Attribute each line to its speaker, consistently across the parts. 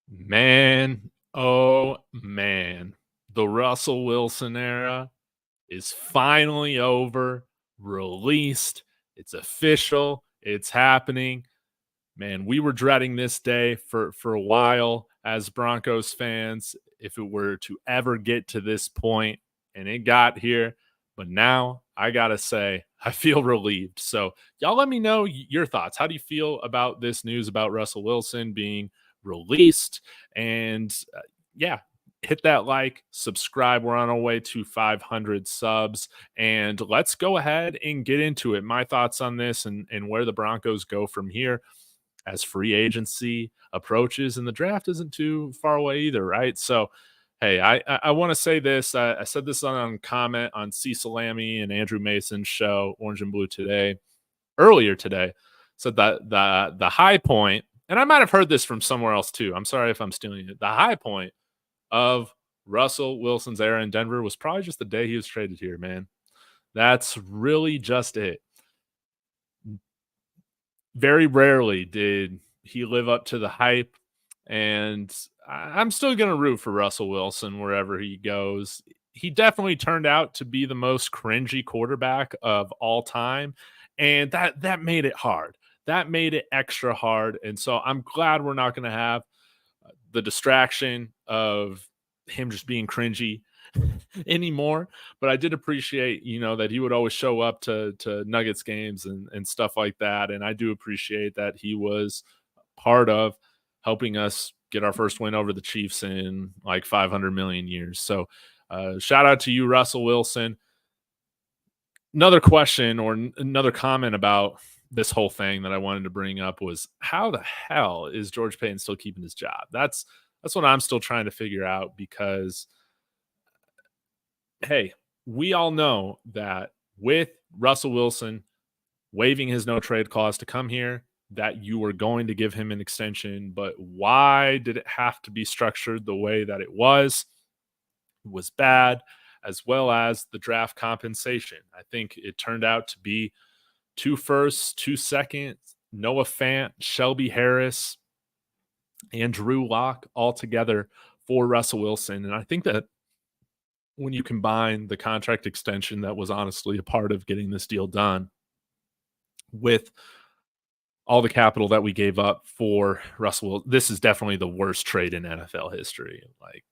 Speaker 1: Man, oh man. The Russell Wilson era is finally over, released. It's official. It's happening. Man, we were dreading this day for a while as Broncos fans, if it were to ever get to this point, and it got here. But now I gotta say, I feel relieved. So, y'all let me know your thoughts. How do you feel about this news about Russell Wilson being released? And yeah, hit that like, subscribe. We're on our way to 500 subs, and let's go ahead and get into it. My thoughts on this and where the Broncos go from here as free agency approaches, and the draft isn't too far away either, right? So, hey, I want to say this. I said this on a comment on C. Salami and Andrew Mason's show, Orange and Blue today, earlier today. Said that the high point, and I might have heard this from somewhere else too. I'm sorry if I'm stealing it. The high point of Russell Wilson's era in Denver was probably just the day he was traded here, man. That's really just it. Very rarely did he live up to the hype, and I'm still going to root for Russell Wilson wherever he goes. He definitely turned out to be the most cringy quarterback of all time, and that made it hard. That made it extra hard, and so I'm glad we're not going to have the distraction of him just being cringy anymore. But I did appreciate, that he would always show up to Nuggets games and stuff like that. And I do appreciate that he was part of helping us get our first win over the Chiefs in like 500 million years. So shout out to you, Russell Wilson. Another question or another comment about this whole thing that I wanted to bring up was, how the hell is George Payton still keeping his job? That's what I'm still trying to figure out, because hey, we all know that with Russell Wilson waiving his no trade clause to come here, that you were going to give him an extension. But why did it have to be structured the way that it was? It was bad, as well as the draft compensation. I think it turned out to be 2 firsts, 2 seconds, Noah Fant, Shelby Harris, and Drew Lock all together for Russell Wilson. And I think that when you combine the contract extension that was honestly a part of getting this deal done with all the capital that we gave up for Russell, this is definitely the worst trade in NFL history. Like,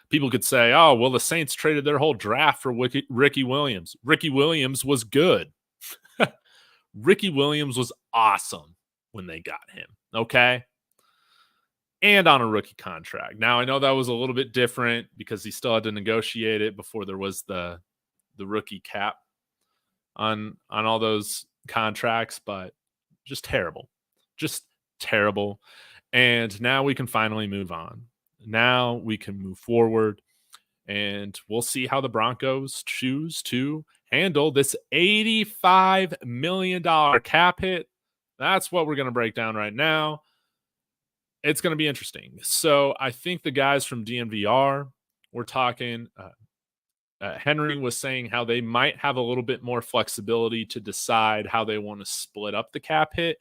Speaker 1: people could say, oh, well, the Saints traded their whole draft for Ricky Williams. Ricky Williams was good. Ricky Williams was awesome when they got him, okay? And on a rookie contract. Now, I know that was a little bit different because he still had to negotiate it before there was the rookie cap on all those contracts, but just terrible. Just terrible. And now we can finally move on. Now we can move forward, and we'll see how the Broncos choose to handle this $85 million cap hit. That's what we're going to break down right now. It's going to be interesting. So I think the guys from DNVR, we're talking, Henry was saying how they might have a little bit more flexibility to decide how they want to split up the cap hit.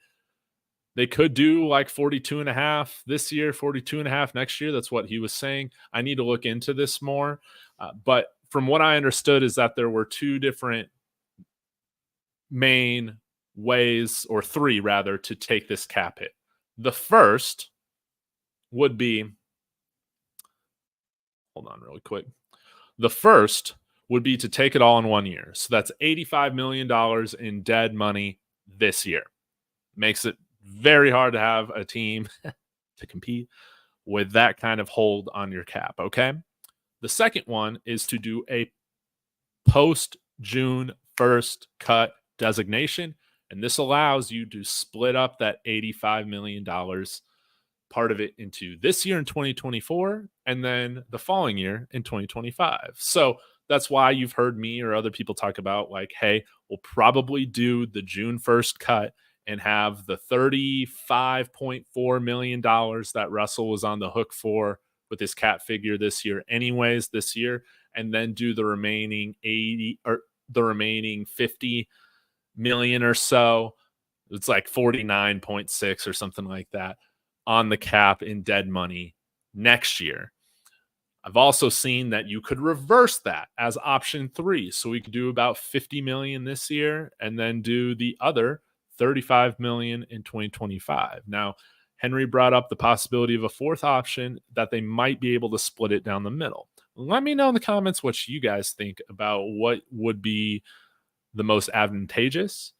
Speaker 1: They could do like 42.5 this year, 42.5 next year. That's what he was saying. I need to look into this more. But from what I understood is that there were 2 different main ways, or 3 rather, to take this cap hit. The first would be, hold on really quick. The first would be to take it all in 1 year. So that's $85 million in dead money this year. Makes it very hard to have a team to compete with that kind of hold on your cap, okay? The second one is to do a post-June 1st cut designation, and this allows you to split up that $85 million, part of it, into this year in 2024 and then the following year in 2025. So that's why you've heard me or other people talk about, like, hey, we'll probably do the June 1st cut and have the $35.4 million that Russell was on the hook for with his cap figure this year anyways this year, and then do the remaining 50 million or so. It's like 49.6 or something like that on the cap in dead money next year. I've also seen that you could reverse that as option 3. So we could do about 50 million this year and then do the other 35 million in 2025. Now, Henry brought up the possibility of a 4th option that they might be able to split it down the middle. Let me know in the comments what you guys think about what would be the most advantageous.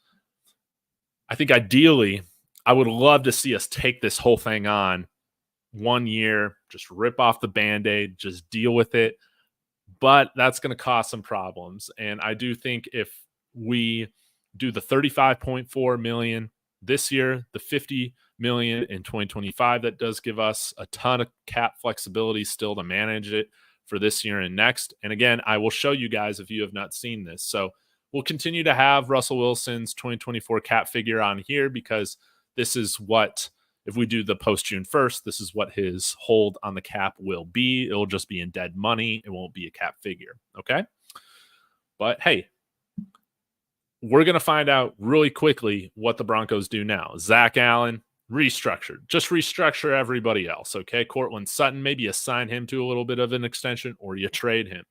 Speaker 1: I think ideally, I would love to see us take this whole thing on 1 year, just rip off the Band-Aid, just deal with it. But that's going to cause some problems. And I do think if we do the 35.4 million this year, the 50 million in 2025, that does give us a ton of cap flexibility still to manage it for this year and next. And again, I will show you guys if you have not seen this. So we'll continue to have Rusell Wilson's 2024 cap figure on here because this is what, if we do the post June 1st, this is what his hold on the cap will be. It'll just be in dead money. It won't be a cap figure. Okay. But hey, we're going to find out really quickly what the Broncos do now. Zach Allen, restructured. Just restructure everybody else. Okay. Cortland Sutton, maybe assign him to a little bit of an extension or you trade him.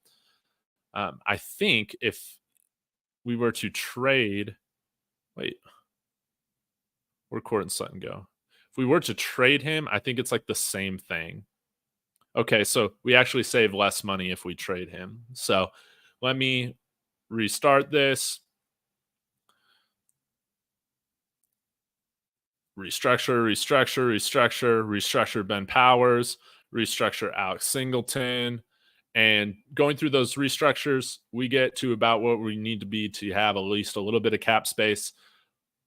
Speaker 1: I think if we were to trade, where'd Cortland Sutton go? If we were to trade him, I think it's like the same thing. Okay, so we actually save less money if we trade him. So let me restart this. Restructure Ben Powers, restructure Alex Singleton. And going through those restructures, we get to about what we need to be to have at least a little bit of cap space,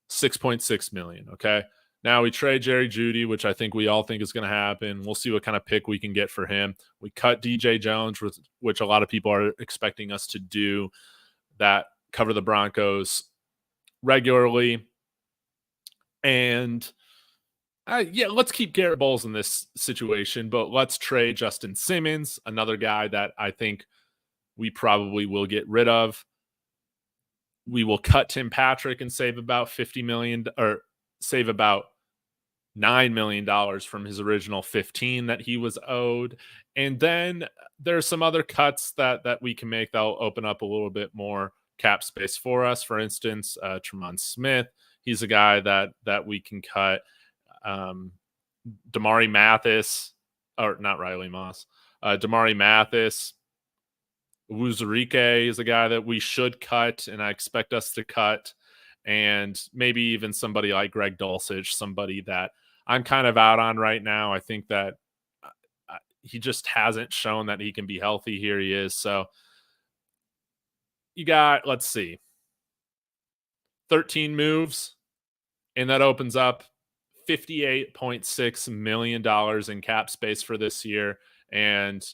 Speaker 1: 6.6 million, okay? Now we trade Jerry Jeudy, which I think we all think is going to happen. We'll see what kind of pick we can get for him. We cut DJ Jones, which a lot of people are expecting us to do, that cover the Broncos regularly. And let's keep Garrett Bowles in this situation, but let's trade Justin Simmons, another guy that I think we probably will get rid of. We will cut Tim Patrick and save about $50 million, or save about $9 million from his original 15 that he was owed. And then there's some other cuts that we can make that'll open up a little bit more cap space for us. For instance, Tremont Smith, he's a guy that we can cut. Damari Mathis, or not Riley Moss, Damari Mathis. Wuzurike is a guy that we should cut, and I expect us to cut. And maybe even somebody like Greg Dulcich, somebody that I'm kind of out on right now. I think that he just hasn't shown that he can be healthy. Here he is. So you got, let's see, 13 moves, and that opens up $58.6 million in cap space for this year. And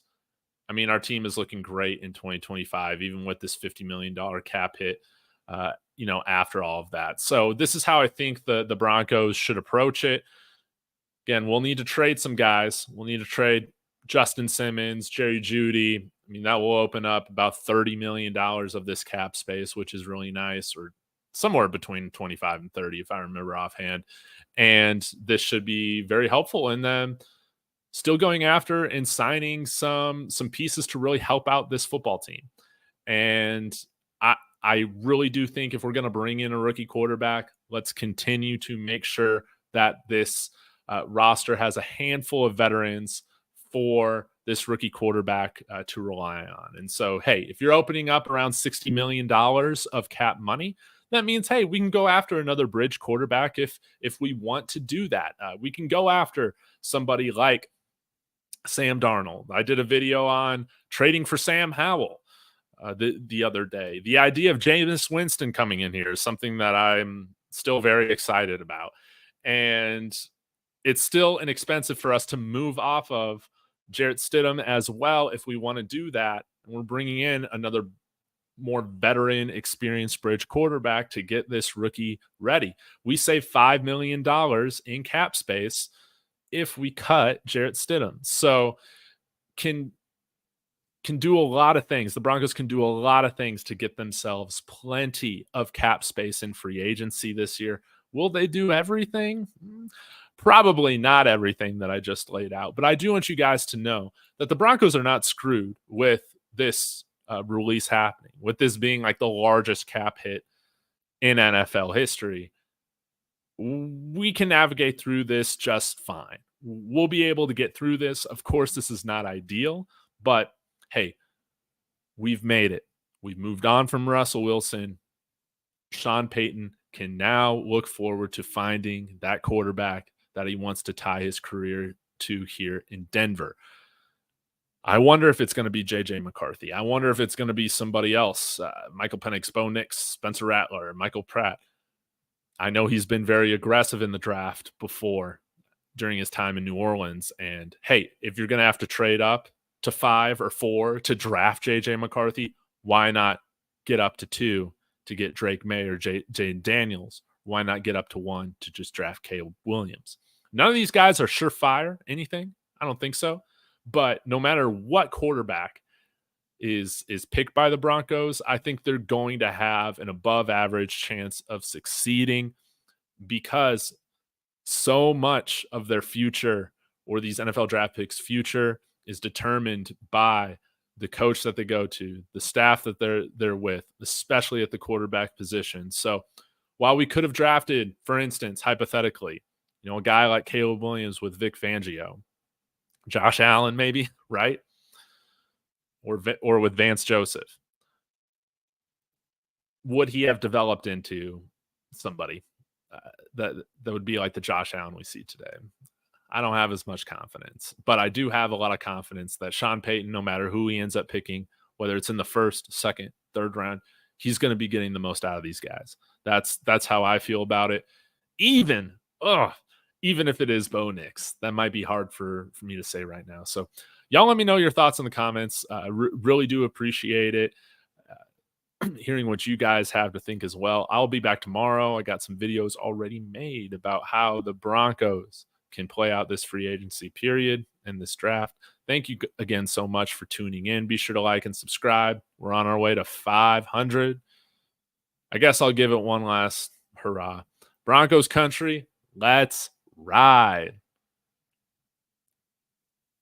Speaker 1: I mean, our team is looking great in 2025, even with this $50 million cap hit, after all of that. So this is how I think the Broncos should approach it. Again, we'll need to trade some guys. We'll need to trade Justin Simmons, Jerry Jeudy. I mean, that will open up about $30 million of this cap space, which is really nice, or somewhere between 25 and 30, if I remember offhand. And this should be very helpful. And then still going after and signing some pieces to really help out this football team. And I really do think if we're going to bring in a rookie quarterback, let's continue to make sure that this roster has a handful of veterans for this rookie quarterback to rely on. And so, hey, if you're opening up around $60 million of cap money, that means, hey, we can go after another bridge quarterback if we want to do that. We can go after somebody like Sam Darnold. I did a video on trading for Sam Howell the other day. The idea of Jameis Winston coming in here is something that I'm still very excited about. And it's still inexpensive for us to move off of Jarrett Stidham as well if we want to do that. And we're bringing in another more veteran, experienced bridge quarterback to get this rookie ready. We save $5 million in cap space if we cut Jarrett Stidham. So can do a lot of things. The Broncos can do a lot of things to get themselves plenty of cap space in free agency this year. Will they do everything? Probably not everything that I just laid out, but I do want you guys to know that the Broncos are not screwed with this release happening, with this being like the largest cap hit in NFL history. We can navigate through this just fine. We'll be able to get through this. Of course, this is not ideal, but hey, we've made it. We've moved on from Rusell Wilson. Sean Payton can now look forward to finding that quarterback that he wants to tie his career to here in Denver. I wonder if it's going to be J.J. McCarthy. I wonder if it's going to be somebody else, Michael Penix, Bo Nix, Spencer Rattler, Michael Pratt. I know he's been very aggressive in the draft before during his time in New Orleans. And hey, if you're going to have to trade up to 5 or 4 to draft J.J. McCarthy, why not get up to 2 to get Drake May or Jane Daniels? Why not get up to 1 to just draft Caleb Williams? None of these guys are surefire anything. I don't think so. But no matter what quarterback is picked by the Broncos, I think they're going to have an above average chance of succeeding because so much of their future, or these NFL draft picks' future, is determined by the coach that they go to, the staff that they're with, especially at the quarterback position. So while we could have drafted, for instance, hypothetically, a guy like Caleb Williams with Vic Fangio, Josh Allen maybe, right? Or with Vance Joseph, would he have developed into somebody that would be like the Josh Allen we see today? I don't have as much confidence, but I do have a lot of confidence that Sean Payton, no matter who he ends up picking, whether it's in the first, second, third round, he's going to be getting the most out of these guys. That's how I feel about it. Even if it is Bo Nix, that might be hard for me to say right now. So y'all let me know your thoughts in the comments. I really do appreciate it. Hearing what you guys have to think as well. I'll be back tomorrow. I got some videos already made about how the Broncos can play out this free agency period and this draft. Thank you again so much for tuning in. Be sure to like and subscribe. We're on our way to 500. I guess I'll give it one last hurrah. Broncos country, let's ride.